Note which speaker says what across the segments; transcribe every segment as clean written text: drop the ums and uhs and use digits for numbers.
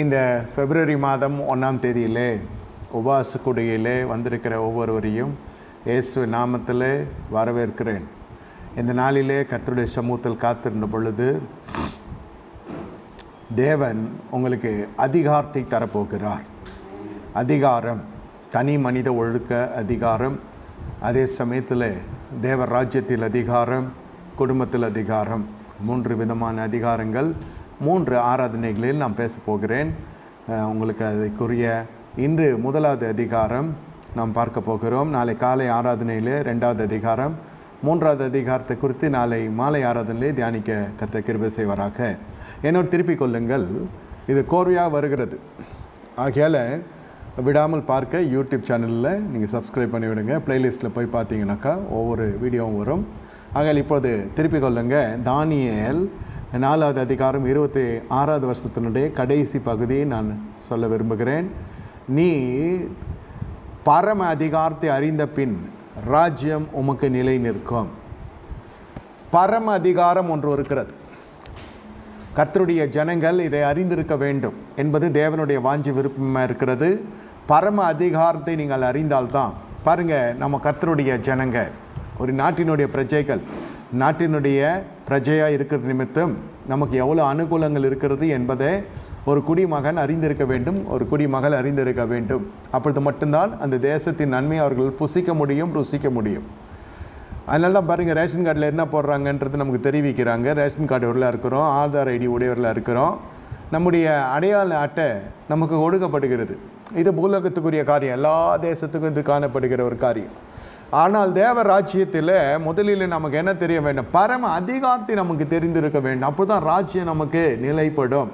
Speaker 1: இந்த பிப்ரவரி மாதம் 1ஆம் தேதியிலே உபவாச கூடுகையிலே வந்திருக்கிற ஒவ்வொருவரையும் இயேசு நாமத்தில் வரவேற்கிறேன். இந்த நாளிலே கர்த்தருடைய சமூகத்தில் காத்திருந்த பொழுது தேவன் உங்களுக்கு அதிகாரத்தை தரப்போகிறார். அதிகாரம், தனி மனித ஒழுக்க அதிகாரம், அதே சமயத்தில் தேவ ராஜ்யத்தில் அதிகாரம், குடும்பத்தில் அதிகாரம், 3 விதமான அதிகாரங்கள் 3 ஆராதனைகளில் நான் பேச போகிறேன். உங்களுக்கு அதுக்குரிய இன்று 1வது அதிகாரம் நாம் பார்க்க போகிறோம். நாளை காலை ஆராதனையில் 2வது அதிகாரம், 3வது அதிகாரத்தை குறித்து நாளை மாலை ஆராதனையிலே தியானிக்க கர்த்தர் கிருபை செய்வாராக. என்னோடு திருப்பிக் கொள்ளுங்கள். இது கோர்வையாக வருகிறது. ஆகையால் விடாமல் பார்க்க யூடியூப் சேனலில் நீங்கள் சப்ஸ்கிரைப் பண்ணிவிடுங்க. ப்ளேலிஸ்ட்டில் போய் பார்த்தீங்கன்னாக்கா ஒவ்வொரு வீடியோவும் வரும். ஆகையால் இப்போது திருப்பிக் கொள்ளுங்க. தானியேல் 4வது அதிகாரம் 26வது வருஷத்தினுடைய கடைசி பகுதியை நான் சொல்ல விரும்புகிறேன். நீ பரம அதிகாரத்தை அறிந்த பின் ராஜ்யம் உமக்கு நிலை நிற்கும். பரம அதிகாரம் ஒன்று இருக்கிறது. கர்த்தருடைய ஜனங்கள் இதை அறிந்திருக்க வேண்டும் என்பது தேவனுடைய வாஞ்சி விருப்பமாக இருக்கிறது. பரம அதிகாரத்தை நீங்கள் அறிந்தால்தான், பாருங்கள், நம்ம கர்த்தருடைய ஜனங்க, ஒரு நாட்டினுடைய பிரஜைகள், நாட்டினுடைய பிரஜையாக இருக்கிறது நிமித்தம் நமக்கு எவ்வளோ அனுகூலங்கள் இருக்கிறது என்பதை ஒரு குடிமகன் அறிந்திருக்க வேண்டும், ஒரு குடிமகள் அறிந்திருக்க வேண்டும். அப்பொழுது மட்டும்தான் அந்த தேசத்தின் நன்மை அவர்கள் புசிக்க முடியும், ருசிக்க முடியும். அதனால தான் பாருங்கள், ரேஷன் கார்டில் என்ன போடுறாங்கன்றது நமக்கு தெரிவிக்கிறாங்க. ரேஷன் கார்டு உள்ள இருக்கிறோம், ஆதார் ஐடி உடையவரில் இருக்கிறோம், நம்முடைய அடையாள அட்டை நமக்கு கொடுக்கப்படுகிறது. இது பூலோகத்துக்குரிய காரியம், எல்லா தேசத்துக்கும் இது காணப்படுகிற ஒரு காரியம். ஆனால் தேவ ராஜ்யத்தில் முதலில் நமக்கு என்ன தெரிய வேண்டும்? பரம அதிகாரத்தை நமக்கு தெரிந்திருக்க வேண்டும். அப்போ தான் ராஜ்யம் நமக்கு நிலைப்படும்.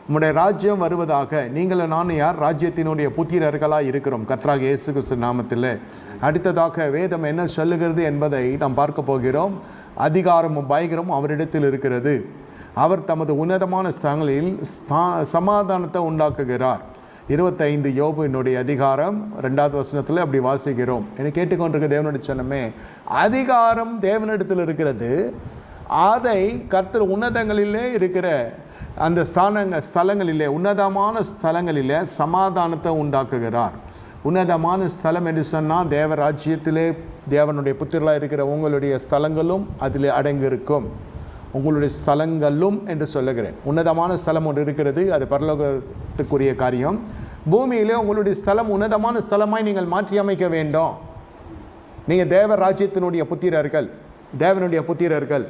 Speaker 1: நம்முடைய ராஜ்யம் வருவதாக நீங்களும் நானும் யார்? ராஜ்யத்தினுடைய புத்திரர்களாக இருக்கிறோம் கர்த்தராகிய இயேசு கிறிஸ்து நாமத்தில். அடுத்ததாக வேதம் என்ன சொல்லுகிறது என்பதை நாம் பார்க்க போகிறோம். அதிகாரமும் பயங்கரமும் அவரிடத்தில் இருக்கிறது. அவர் தமது உன்னதமான ஸ்தலங்களில் சமாதானத்தை உண்டாக்குகிறார். 25 யோபுவினுடைய அதிகாரம் 2வது வசனத்தில் அப்படி வாசிக்கிறோம். என்னை கேட்டுக்கொண்டிருக்க தேவனுடைய ஜனமே, அதிகாரம் தேவனிடத்தில் இருக்கிறது. அதை கர்த்தர் உன்னதங்களிலே இருக்கிற அந்த ஸ்தலங்களிலே, உன்னதமான ஸ்தலங்களிலே சமாதானத்தை உண்டாக்குகிறார். உன்னதமான ஸ்தலம் என்று சொன்னால் தேவ ராஜ்யத்திலே தேவனுடைய புத்திரர்களாக இருக்கிற உங்களுடைய ஸ்தலங்களும் அதில் அடங்கியிருக்கும். உங்களுடைய ஸ்தலங்களும் என்று சொல்லுகிறேன். உன்னதமான ஸ்தலம் ஒன்று இருக்கிறது, அது பரலோகத்துக்குரிய காரியம். பூமியிலே உங்களுடைய ஸ்தலம் உன்னதமான ஸ்தலமாய் நீங்கள் மாற்றி அமைக்க வேண்டும். நீங்கள் தேவ ராஜ்யத்தினுடைய புத்திரர்கள், தேவனுடைய புத்திரர்கள்.